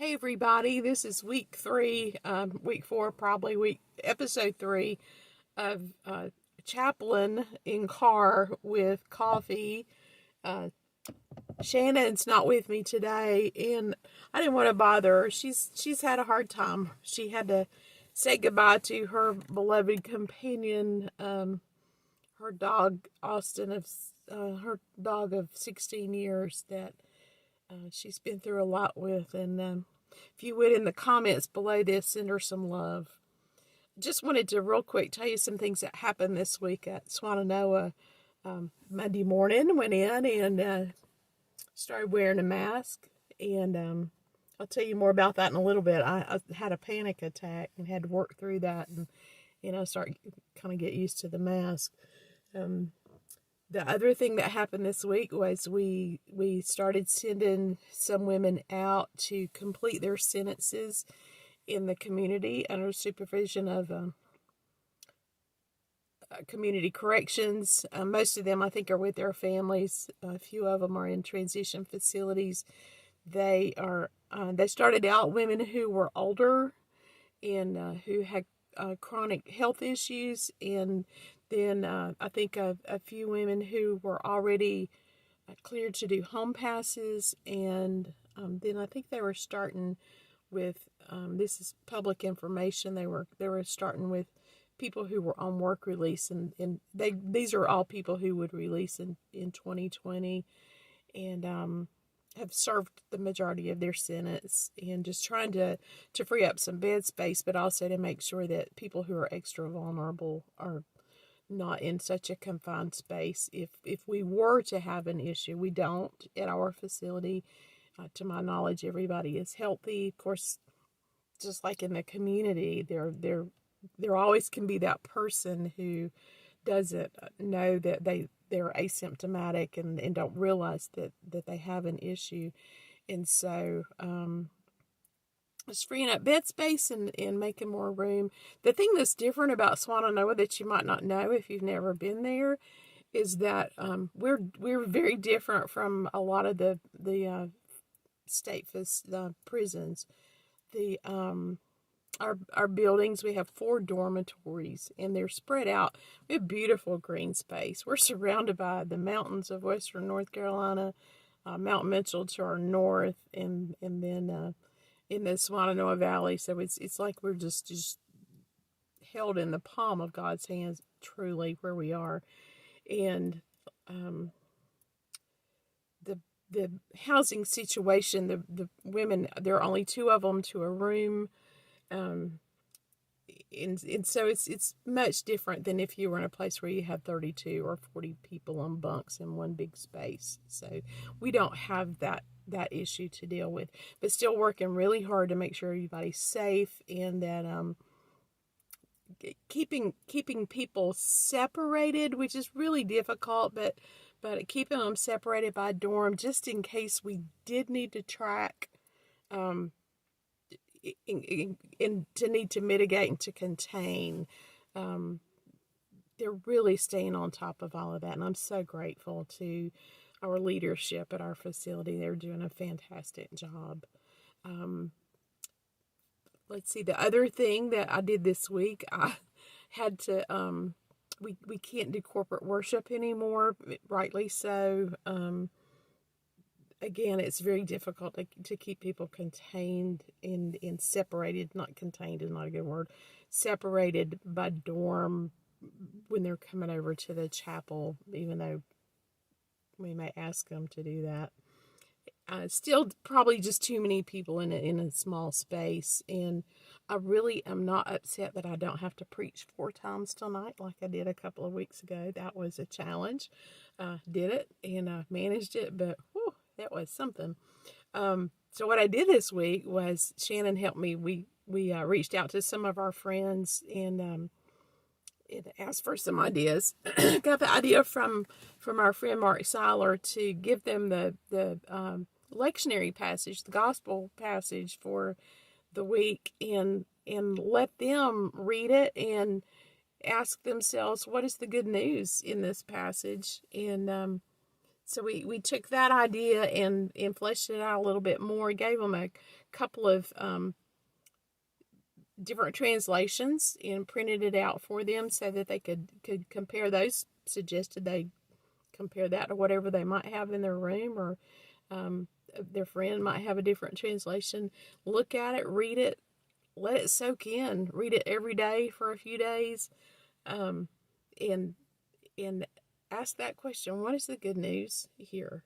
Hey everybody, this is week 3, week 4, episode 3 of Chaplain in Car with Coffee. Shannon's not with me today, and I didn't want to bother her. She's had a hard time. She had to say goodbye to her beloved companion, her dog Austin, her dog of 16 years that she's been through a lot with, and if you would, in the comments below this, send her some love. Just wanted to real quick tell you some things that happened this week at Swannanoa. Monday morning, went in and started wearing a mask, and I'll tell you more about that in a little bit. I had a panic attack and had to work through that, and start kind of get used to the mask. The other thing that happened this week was we started sending some women out to complete their sentences in the community under supervision of community corrections. Most of them, I think, are with their families. A few of them are in transition facilities. They started out women who were older and who had chronic health issues, and then I think a few women who were already cleared to do home passes, and then I think they were starting with this is public information. They were starting with people who were on work release, and these are all people who would release in 2020, and have served the majority of their sentence, and just trying to free up some bed space, but also to make sure that people who are extra vulnerable are not in such a confined space. If we were to have an issue, we don't at our facility. To my knowledge, everybody is healthy. Of course, just like in the community, there always can be that person who doesn't know that they're asymptomatic and don't realize that they have an issue. And so just freeing up bed space and making more room. The thing that's different about Swannanoa that you might not know if you've never been there is that we're very different from a lot of the state prisons. Our buildings, we have 4 dormitories, and they're spread out. We have beautiful green space. We're surrounded by the mountains of western North Carolina, Mount Mitchell to our north, and then in the Swannanoa Valley. So it's like we're just held in the palm of God's hands, truly, where we are. And the housing situation, the women, there are only 2 of them to a room. And so it's much different than if you were in a place where you had 32 or 40 people on bunks in one big space. So we don't have that issue to deal with, but still working really hard to make sure everybody's safe, and that keeping people separated, which is really difficult, but keeping them separated by dorm, just in case we did need to track and to need to mitigate and to contain. They're really staying on top of all of that, and I'm so grateful to our leadership at our facility. They're doing a fantastic job. Let's see, the other thing that I did this week, I had to, we can't do corporate worship anymore, rightly so. Again, it's very difficult to keep people contained and separated. Not contained is not a good word. Separated by dorm when they're coming over to the chapel, even though we may ask them to do that. Still probably just too many people in a small space. And I really am not upset that I don't have to preach 4 times tonight like I did a couple of weeks ago. That was a challenge. Did it, and I managed it, but whew, that was something. So what I did this week was Shannon helped me. We reached out to some of our friends and asked for some ideas. Got the idea from our friend Mark Seiler to give them the lectionary passage, the gospel passage for the week, and let them read it and ask themselves, what is the good news in this passage? And So we took that idea and fleshed it out a little bit more, gave them a couple of different translations and printed it out for them so that they could compare those. Suggested they compare that to whatever they might have in their room, or their friend might have a different translation. Look at it, read it, let it soak in. Read it every day for a few days, and and ask that question: what is the good news here?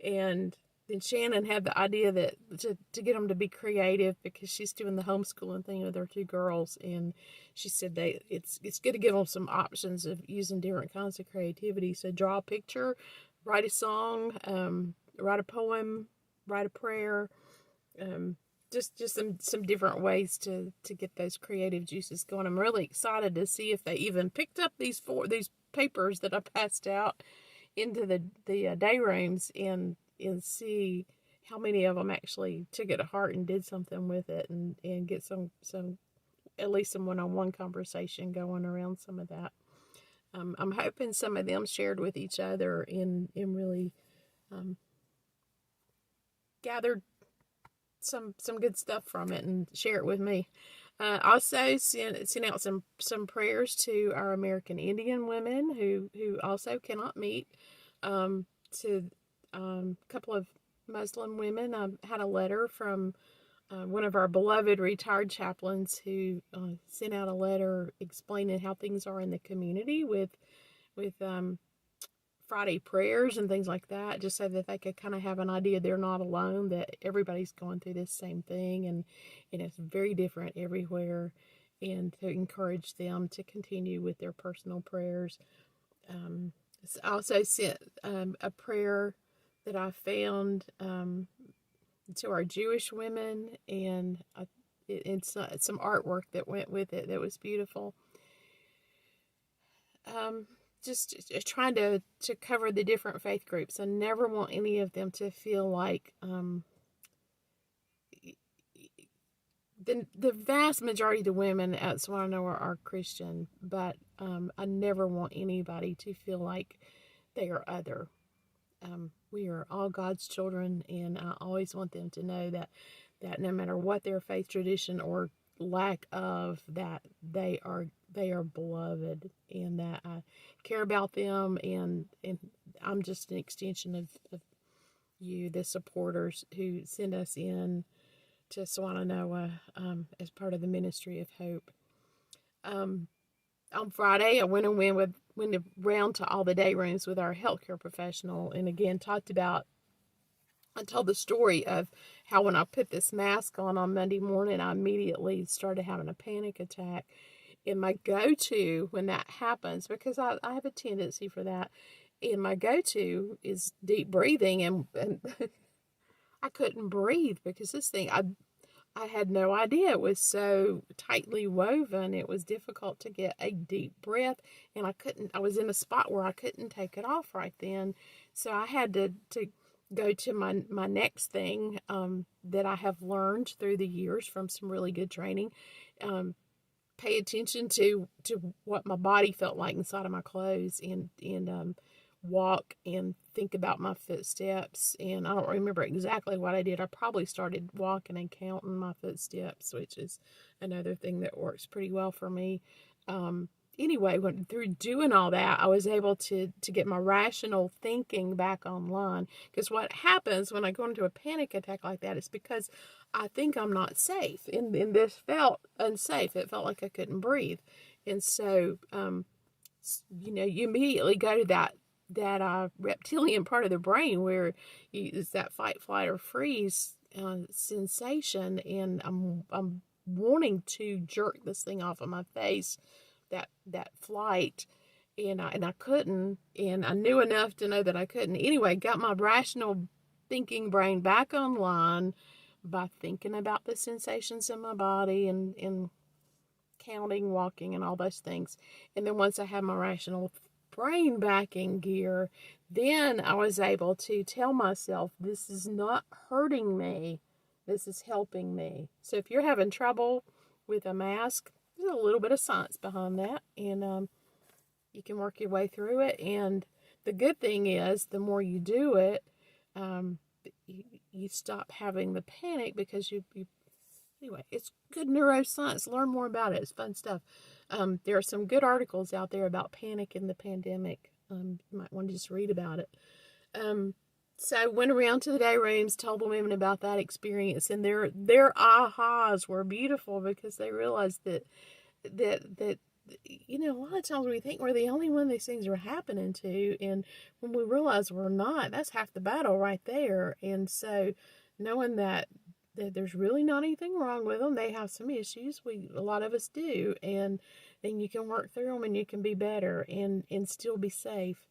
And then Shannon had the idea that to get them to be creative, because she's doing the homeschooling thing with her two girls, and she said it's good to give them some options of using different kinds of creativity. So draw a picture, write a song, write a poem, write a prayer, just some different ways to get those creative juices going. I'm really excited to see if they even picked up these papers that I passed out into the day rooms, and see how many of them actually took it to heart and did something with it, and get some at least some one-on-one conversation going around some of that. I'm hoping some of them shared with each other and really gathered some good stuff from it and share it with me. Also sent out some prayers to our American Indian women who also cannot meet. To a couple of Muslim women, I had a letter from one of our beloved retired chaplains who sent out a letter explaining how things are in the community with Friday prayers and things like that, just so that they could kind of have an idea they're not alone, that everybody's going through this same thing, and it's very different everywhere, and to encourage them to continue with their personal prayers. I also sent a prayer that I found to our Jewish women, and it's some artwork that went with it that was beautiful. Just trying to cover the different faith groups. I never want any of them to feel like the vast majority of the women at Swannanoa are Christian, but I never want anybody to feel like they are other. We are all God's children, and I always want them to know that no matter what their faith tradition or lack of, that they are beloved, and that I care about them, and I'm just an extension of you, the supporters who send us in to Swannanoa as part of the Ministry of Hope. On Friday, I went around to all the day rooms with our healthcare professional, and again I told the story of how when I put this mask on Monday morning, I immediately started having a panic attack. And my go-to when that happens, because I have a tendency for that, and my go-to is deep breathing, and I couldn't breathe because this thing, I had no idea it was so tightly woven. It was difficult to get a deep breath, and I was in a spot where I couldn't take it off right then. So I had to go to my next thing that I have learned through the years from some really good training. Pay attention to what my body felt like inside of my clothes, and walk and think about my footsteps. And I don't remember exactly what I did. I probably started walking and counting my footsteps, which is another thing that works pretty well for me. Anyway, through doing all that, I was able to get my rational thinking back online. Because what happens when I go into a panic attack like that is because I think I'm not safe. And this felt unsafe. It felt like I couldn't breathe. And so, you immediately go to that reptilian part of the brain where it's that fight, flight, or freeze sensation. And I'm wanting to jerk this thing off of my face, that flight, and I couldn't, and I knew enough to know that I couldn't. Anyway, got my rational thinking brain back online by thinking about the sensations in my body, and counting, walking, and all those things. And then once I had my rational brain back in gear, then I was able to tell myself, this is not hurting me, this is helping me. So if you're having trouble with a mask, there's a little bit of science behind that, and you can work your way through it. And the good thing is the more you do it, um, you stop having the panic because you anyway, it's good neuroscience. Learn more about it. It's fun stuff. There are some good articles out there about panic in the pandemic. You might want to just read about it. So I went around to the day rooms, told the women about that experience, and their ahas were beautiful because they realized that a lot of times we think we're the only one these things are happening to, and when we realize we're not, that's half the battle right there. And so knowing that there's really not anything wrong with them, they have some issues, a lot of us do, and then you can work through them and you can be better and still be safe.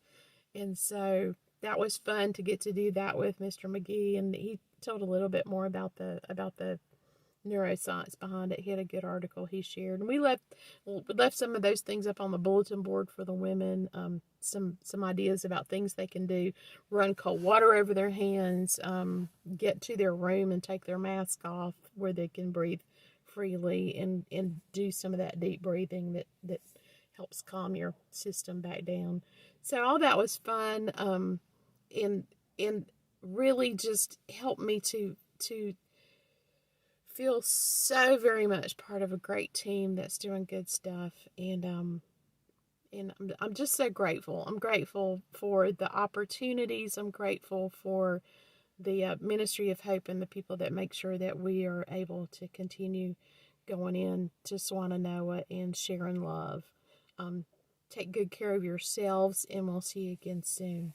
And so that was fun to get to do that with Mr. McGee, and he told a little bit more about the neuroscience behind it. He had a good article he shared, and we left some of those things up on the bulletin board for the women. Some ideas about things they can do: run cold water over their hands, get to their room and take their mask off where they can breathe freely, and do some of that deep breathing that helps calm your system back down. So all that was fun, and really just helped me to feel so very much part of a great team that's doing good stuff, and I'm just so grateful. I'm grateful for the opportunities. I'm grateful for the Ministry of Hope and the people that make sure that we are able to continue going in to Swananoa and sharing love. Take good care of yourselves, and we'll see you again soon.